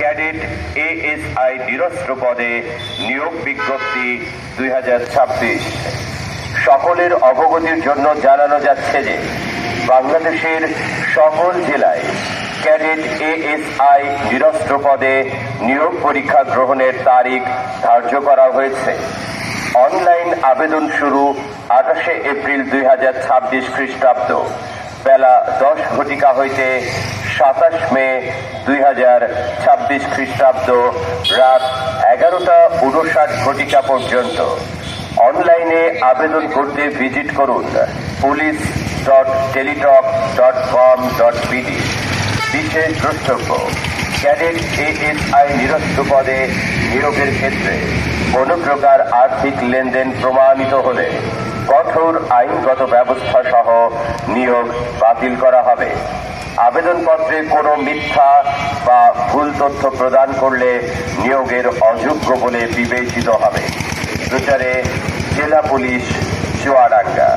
Cadet ASI নিরস্ত্র পদে নিয়োগ বিজ্ঞপ্তি 2026। সকলের অবগতির জন্য জানানো যাচ্ছে যে বাংলাদেশের সকল জেলায় ক্যাডেট এএসআই নিরস্ত্র পদে নিয়োগ পরীক্ষা গ্রহণের তারিখ ধার্য করা হয়েছে। অনলাইন আবেদন শুরু 28 এপ্রিল 2026 খ্রিস্টাব্দ বেলা 10 ঘটিকা হইতে 27 মে 2026 খ্রিস্টাব্দ রাত 11:59 ঘটিকা পর্যন্ত। অনলাইনে আবেদন করতে ভিজিট করুন police.teletalk.com.bd। বিশেষ দ্রষ্টব্য, ক্যাডেট এএসআই নিরস্ত্র পদে নিয়োগের ক্ষেত্রে কোনো প্রকার আর্থিক লেনদেন প্রমাণিত হলে কঠোর আইনগত ব্যবস্থা সহ নিয়োগ বাতিল করা হবে। আবেদনপত্রে কোনো মিথ্যা বা ভুল তথ্য প্রদান করলে নিয়োগের অযোগ্য বলে বিবেচিত হবে। প্রচারে জেলা পুলিশ চুয়াডাঙ্গা।